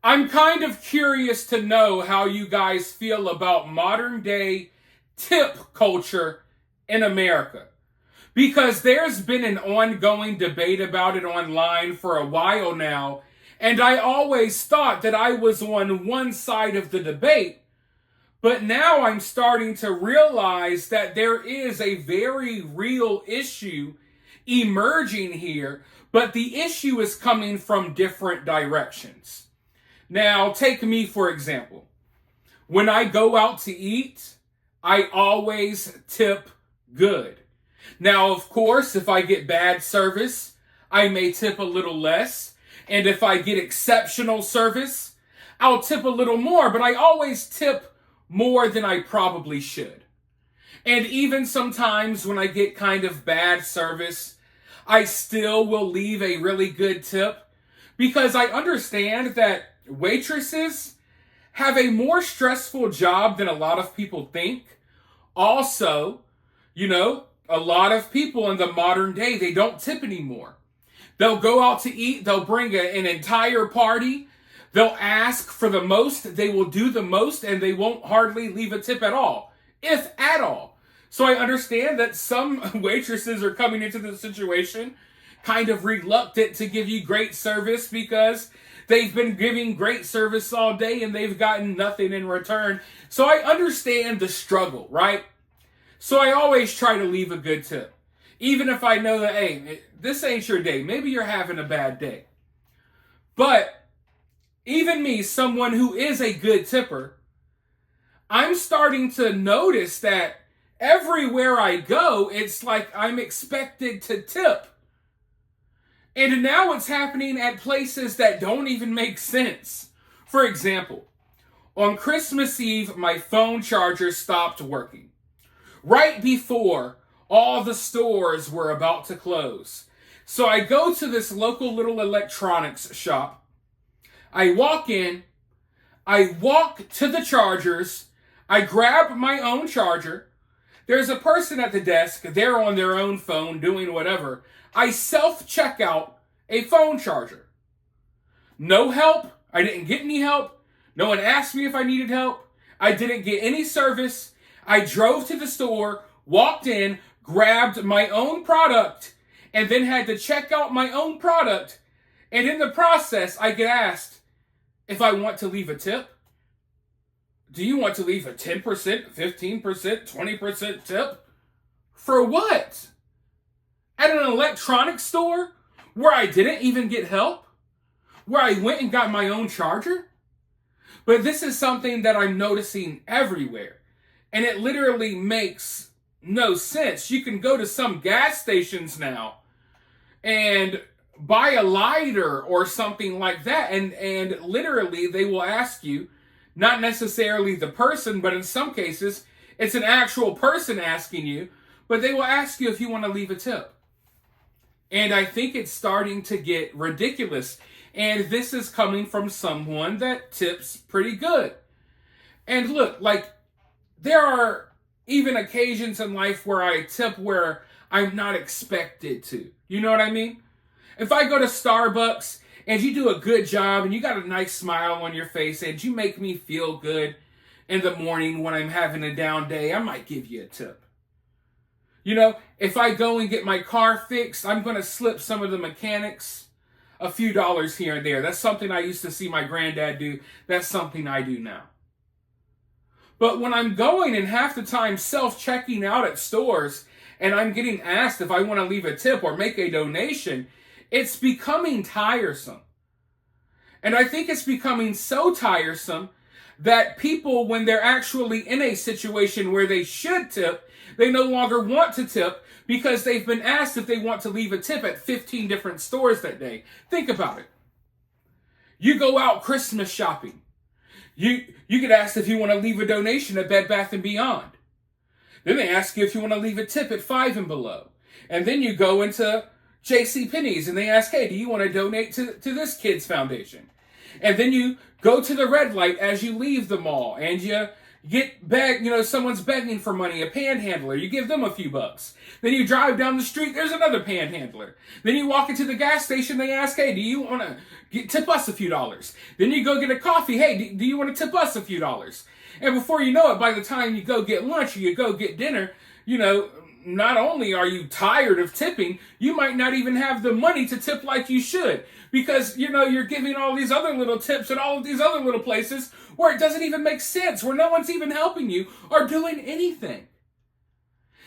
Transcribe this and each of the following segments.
I'm kind of curious to know how you guys feel about modern day tip culture in America. Because there's been an ongoing debate about it online for a while now, and I always thought that I was on one side of the debate, but now I'm starting to realize that there is a very real issue emerging here, but the issue is coming from different directions. Now, take me for example. When I go out to eat, I always tip good. Now, of course, if I get bad service, I may tip a little less. And if I get exceptional service, I'll tip a little more, but I always tip more than I probably should. And even sometimes when I get kind of bad service, I still will leave a really good tip because I understand that waitresses have a more stressful job than a lot of people think. Also, a lot of people in the modern day, they don't tip anymore. They'll go out to eat, they'll bring an entire party, they'll ask for the most, they will do the most, and they won't hardly leave a tip at all, if at all. So I understand that some waitresses are coming into this situation kind of reluctant to give you great service because they've been giving great service all day and they've gotten nothing in return. So I understand the struggle, right? So I always try to leave a good tip. Even if I know that, hey, this ain't your day. Maybe you're having a bad day. But even me, someone who is a good tipper, I'm starting to notice that everywhere I go, it's like I'm expected to tip. And now it's happening at places that don't even make sense. For example, on Christmas Eve, my phone charger stopped working. Right before all the stores were about to close. So I go to this local little electronics shop. I walk in. I walk to the chargers. I grab my own charger. There's a person at the desk. They're on their own phone doing whatever. I self-check out a phone charger. No help. I didn't get any help. No one asked me if I needed help. I didn't get any service. I drove to the store, walked in, grabbed my own product, and then had to check out my own product. And in the process, I get asked if I want to leave a tip. Do you want to leave a 10%, 15%, 20% tip? For what? At an electronics store where I didn't even get help? Where I went and got my own charger? But this is something that I'm noticing everywhere. And it literally makes no sense. You can go to some gas stations now and buy a lighter or something like that. And literally they will ask you, not necessarily the person, but in some cases, it's an actual person asking you, but they will ask you if you want to leave a tip. And I think it's starting to get ridiculous. And this is coming from someone that tips pretty good. And look, there are even occasions in life where I tip where I'm not expected to. You know what I mean? If I go to Starbucks and you do a good job and you got a nice smile on your face and you make me feel good in the morning when I'm having a down day, I might give you a tip. If I go and get my car fixed, I'm going to slip some of the mechanics a few dollars here and there. That's something I used to see my granddad do. That's something I do now. But when I'm going and half the time self-checking out at stores and I'm getting asked if I want to leave a tip or make a donation, it's becoming tiresome. And I think it's becoming so tiresome that people, when they're actually in a situation where they should tip, they no longer want to tip because they've been asked if they want to leave a tip at 15 different stores that day. Think about it. You go out Christmas shopping. You get asked if you want to leave a donation at Bed Bath & Beyond. Then they ask you if you want to leave a tip at Five and Below. And then you go into JCPenney's and they ask, hey, do you want to donate to this kid's foundation? And then you go to the red light as you leave the mall and you Someone's begging for money, a panhandler, you give them a few bucks. Then you drive down the street, there's another panhandler. Then you walk into the gas station, they ask, hey, do you want to tip us a few dollars? Then you go get a coffee, hey, do you want to tip us a few dollars? And before you know it, by the time you go get lunch or you go get dinner, not only are you tired of tipping, you might not even have the money to tip like you should. Because, you're giving all these other little tips at all of these other little places where it doesn't even make sense, where no one's even helping you or doing anything.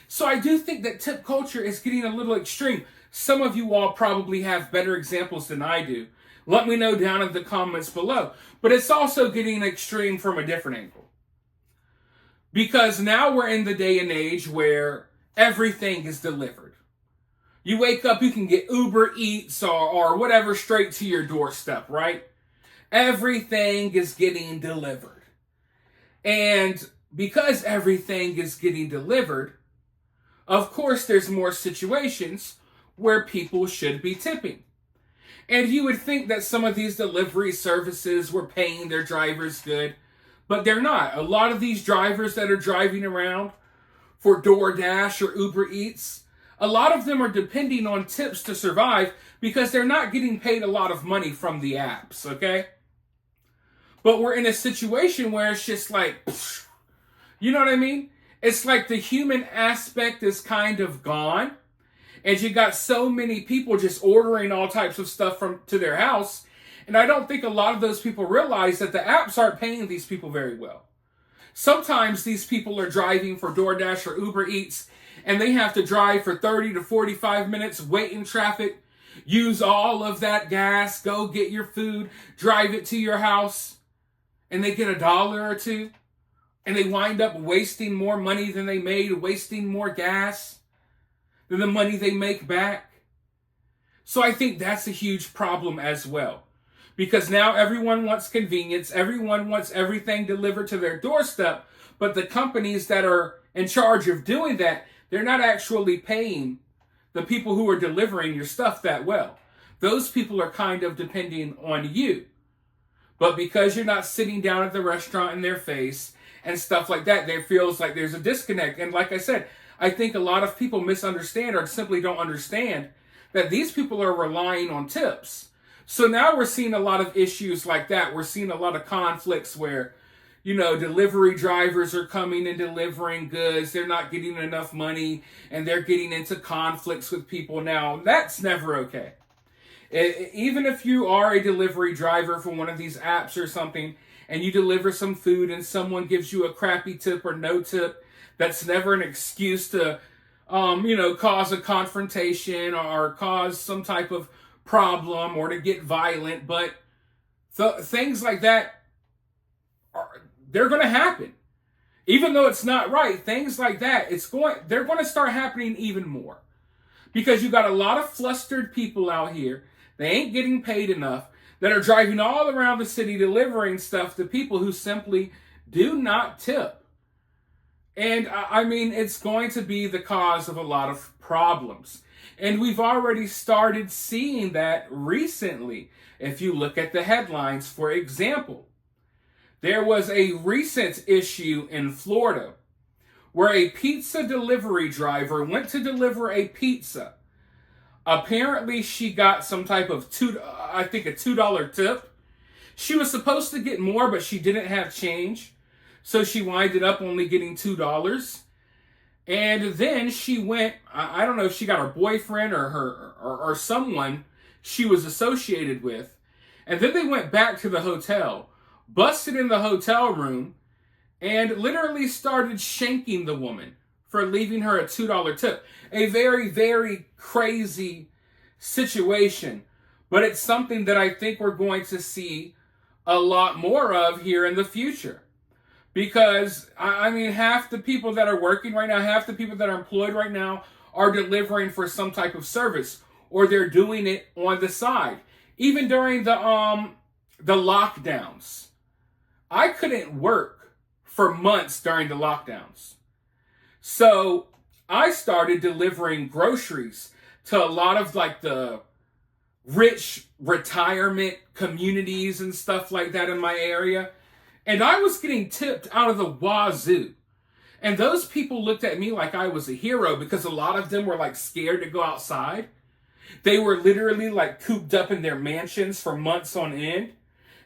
So I do think that tip culture is getting a little extreme. Some of you all probably have better examples than I do. Let me know down in the comments below. But it's also getting extreme from a different angle. Because now we're in the day and age where everything is delivered. You wake up, you can get Uber Eats or whatever straight to your doorstep, right? Everything is getting delivered. And because everything is getting delivered, of course there's more situations where people should be tipping. And you would think that some of these delivery services were paying their drivers good, but they're not. A lot of these drivers that are driving around for DoorDash or Uber Eats, a lot of them are depending on tips to survive because they're not getting paid a lot of money from the apps, okay? But we're in a situation where it's just like, you know what I mean? It's like the human aspect is kind of gone. And you got so many people just ordering all types of stuff to their house. And I don't think a lot of those people realize that the apps aren't paying these people very well. Sometimes these people are driving for DoorDash or Uber Eats, and they have to drive for 30 to 45 minutes, wait in traffic, use all of that gas, go get your food, drive it to your house, and they get $1 or $2, and they wind up wasting more money than they made, wasting more gas than the money they make back. So I think that's a huge problem as well. Because now everyone wants convenience, everyone wants everything delivered to their doorstep, but the companies that are in charge of doing that, they're not actually paying the people who are delivering your stuff that well. Those people are kind of depending on you. But because you're not sitting down at the restaurant in their face and stuff like that, there feels like there's a disconnect. And like I said, I think a lot of people misunderstand or simply don't understand that these people are relying on tips. So now we're seeing a lot of issues like that. We're seeing a lot of conflicts where, delivery drivers are coming and delivering goods. They're not getting enough money and they're getting into conflicts with people now. That's never okay. Even if you are a delivery driver for one of these apps or something and you deliver some food and someone gives you a crappy tip or no tip, that's never an excuse to, cause a confrontation or cause some type of problem or to get violent. But things like that, they're going to happen. Even though it's not right, things like that, they're going to start happening even more. Because you got a lot of flustered people out here, they ain't getting paid enough, that are driving all around the city delivering stuff to people who simply do not tip. And it's going to be the cause of a lot of problems. And we've already started seeing that recently. If you look at the headlines, for example, there was a recent issue in Florida where a pizza delivery driver went to deliver a pizza. Apparently, she got some type of a $2 tip. She was supposed to get more, but she didn't have change. So she winded up only getting $2. And then she went, I don't know if she got her boyfriend or someone she was associated with. And then they went back to the hotel, busted in the hotel room, and literally started shanking the woman for leaving her a $2 tip. A very, very crazy situation. But it's something that I think we're going to see a lot more of here in the future. Because, half the people that are working right now, half the people that are employed right now are delivering for some type of service, or they're doing it on the side. Even during the lockdowns, I couldn't work for months during the lockdowns. So I started delivering groceries to a lot of the rich retirement communities and stuff like that in my area. And I was getting tipped out of the wazoo. And those people looked at me like I was a hero because a lot of them were like scared to go outside. They were literally like cooped up in their mansions for months on end.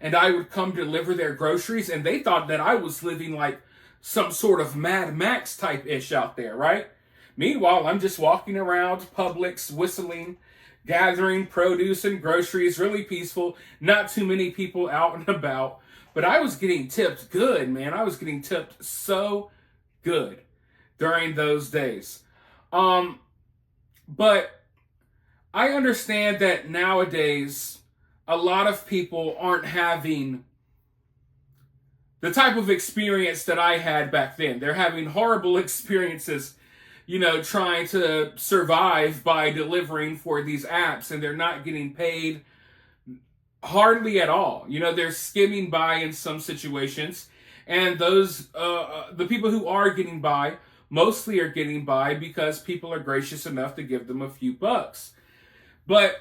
And I would come deliver their groceries, and they thought that I was living like some sort of Mad Max type ish out there, right? Meanwhile, I'm just walking around Publix, whistling, gathering produce and groceries, really peaceful, not too many people out and about. But I was getting tipped good, man. I was getting tipped so good during those days. But I understand that nowadays a lot of people aren't having the type of experience that I had back then. They're having horrible experiences, trying to survive by delivering for these apps, and they're not getting paid hardly at all. They're skimming by in some situations. And those, the people who are getting by, mostly are getting by because people are gracious enough to give them a few bucks. But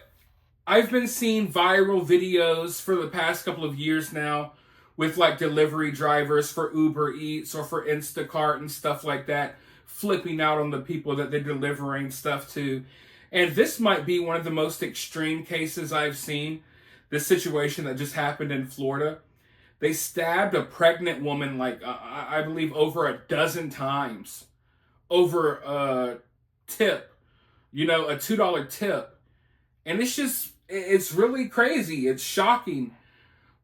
I've been seeing viral videos for the past couple of years now with like delivery drivers for Uber Eats or for Instacart and stuff like that, flipping out on the people that they're delivering stuff to. And this might be one of the most extreme cases I've seen. This situation that just happened in Florida. They stabbed a pregnant woman, like, I believe over a dozen times over a tip, a $2 tip. And it's really crazy. It's shocking.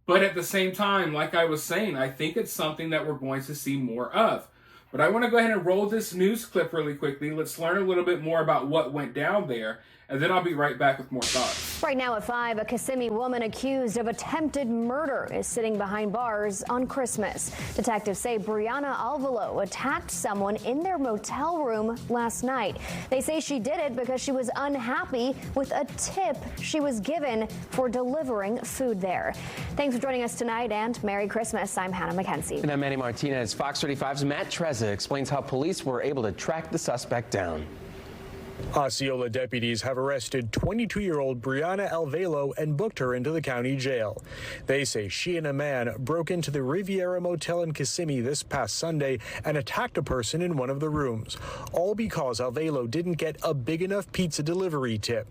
But at the same time, like I was saying, I think it's something that we're going to see more of. But I want to go ahead and roll this news clip really quickly. Let's learn a little bit more about what went down there, and then I'll be right back with more thoughts. Right now at 5, a Kissimmee woman accused of attempted murder is sitting behind bars on Christmas. Detectives say Brianna Alvalo attacked someone in their motel room last night. They say she did it because she was unhappy with a tip she was given for delivering food there. Thanks for joining us tonight, and Merry Christmas. I'm Hannah McKenzie. And I'm Manny Martinez. Fox 35's Matt Trezza explains how police were able to track the suspect down. Osceola deputies have arrested 22-year-old Brianna Alvalo and booked her into the county jail. They say she and a man broke into the Riviera Motel in Kissimmee this past Sunday and attacked a person in one of the rooms, all because Alvalo didn't get a big enough pizza delivery tip.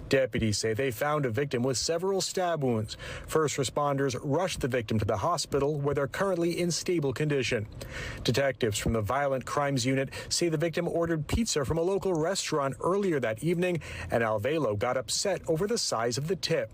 Deputies say they found a victim with several stab wounds. First responders rushed the victim to the hospital, where they're currently in stable condition. Detectives from the Violent Crimes Unit say the victim ordered pizza from a local restaurant earlier that evening, and Alvalo got upset over the size of the tip.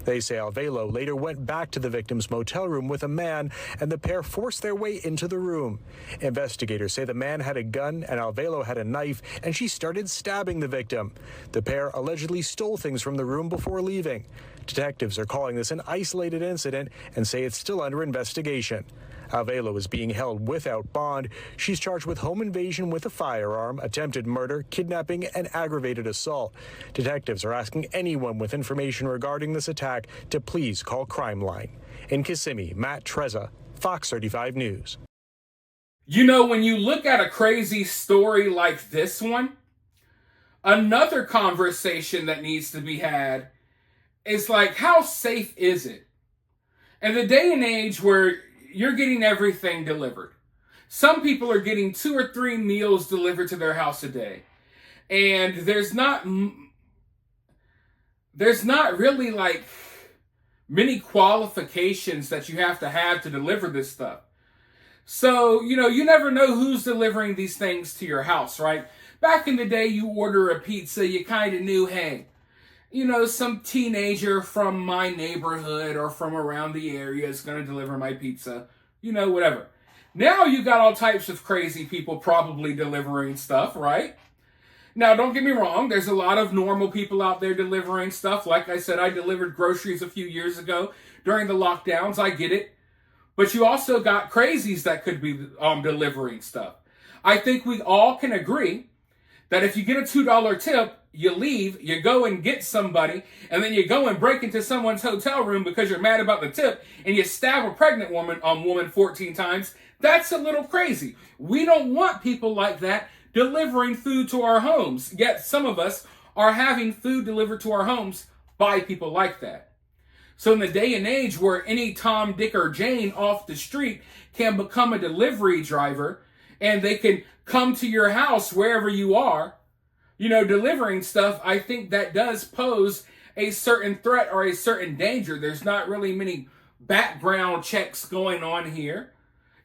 They say Alvalo later went back to the victim's motel room with a man, and the pair forced their way into the room. Investigators say the man had a gun and Alvalo had a knife, and she started stabbing the victim. The pair allegedly stole things from the room before leaving. Detectives are calling this an isolated incident and say it's still under investigation. Alvalo is being held without bond. She's charged with home invasion with a firearm, attempted murder, kidnapping, and aggravated assault. Detectives are asking anyone with information regarding this attack to please call Crime Line. In Kissimmee, Matt Trezza, Fox 35 News. When you look at a crazy story like this one, another conversation that needs to be had is like, how safe is it? In the day and age where you're getting everything delivered. Some people are getting 2 or 3 meals delivered to their house a day. And there's not really like many qualifications that you have to deliver this stuff. So, you never know who's delivering these things to your house, right? Back in the day, you order a pizza, you kind of knew, hey, some teenager from my neighborhood or from around the area is going to deliver my pizza, whatever. Now you got all types of crazy people probably delivering stuff, right? Now, don't get me wrong. There's a lot of normal people out there delivering stuff. Like I said, I delivered groceries a few years ago during the lockdowns. I get it. But you also got crazies that could be delivering stuff. I think we all can agree that if you get a $2 tip, you leave, you go and get somebody, and then you go and break into someone's hotel room because you're mad about the tip, and you stab a pregnant woman 14 times, that's a little crazy. We don't want people like that delivering food to our homes, yet some of us are having food delivered to our homes by people like that. So in the day and age where any Tom, Dick, or Jane off the street can become a delivery driver and they can come to your house wherever you are, delivering stuff, I think that does pose a certain threat or a certain danger. There's not really many background checks going on here.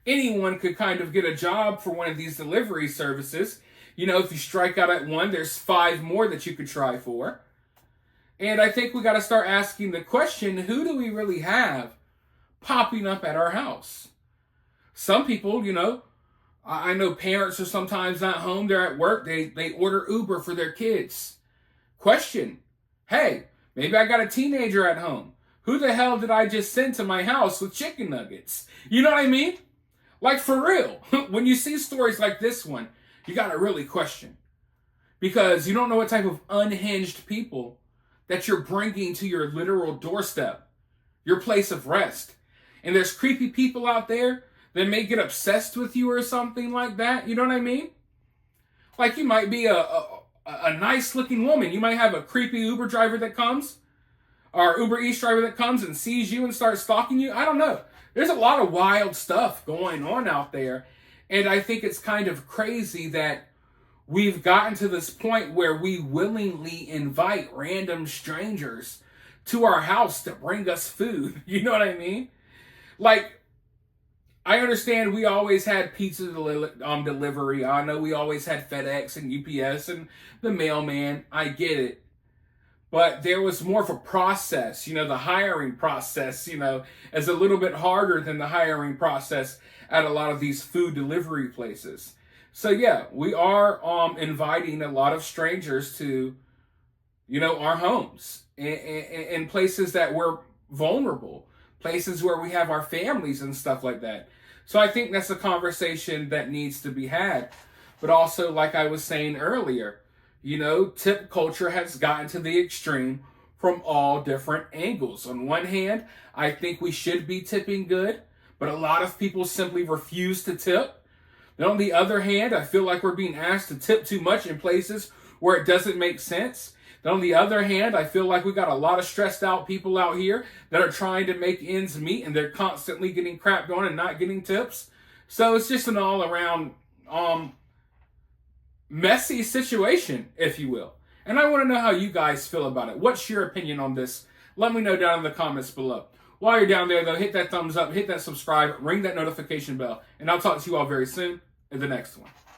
Anyone could kind of get a job for one of these delivery services. If you strike out at one, there's 5 more that you could try for. And I think we got to start asking the question, who do we really have popping up at our house? Some people, I know parents are sometimes not home. They're at work. They order Uber for their kids. Question, hey, maybe I got a teenager at home. Who the hell did I just send to my house with chicken nuggets? You know what I mean? Like, for real. When you see stories like this one, you got to really question. Because you don't know what type of unhinged people that you're bringing to your literal doorstep, your place of rest. And there's creepy people out there that may get obsessed with you or something like that. You know what I mean? Like, you might be a nice looking woman. You might have a creepy Uber driver that comes, or Uber Eats driver that comes and sees you and starts stalking you. I don't know. There's a lot of wild stuff going on out there. And I think it's kind of crazy that we've gotten to this point where we willingly invite random strangers to our house to bring us food. You know what I mean? Like, I understand we always had pizza delivery. I know we always had FedEx and UPS and the mailman. I get it. But there was more of a process. The hiring process, is a little bit harder than the hiring process at a lot of these food delivery places. So yeah, we are inviting a lot of strangers to, our homes in places that we're vulnerable, places where we have our families and stuff like that. So I think that's a conversation that needs to be had. But also, like I was saying earlier, tip culture has gotten to the extreme from all different angles. On one hand, I think we should be tipping good, but a lot of people simply refuse to tip. Then on the other hand, I feel like we're being asked to tip too much in places where it doesn't make sense. Then on the other hand, I feel like we got a lot of stressed out people out here that are trying to make ends meet and they're constantly getting crapped on and not getting tips. So it's just an all around messy situation, if you will. And I want to know how you guys feel about it. What's your opinion on this? Let me know down in the comments below. While you're down there, though, hit that thumbs up, hit that subscribe, ring that notification bell, and I'll talk to you all very soon in the next one.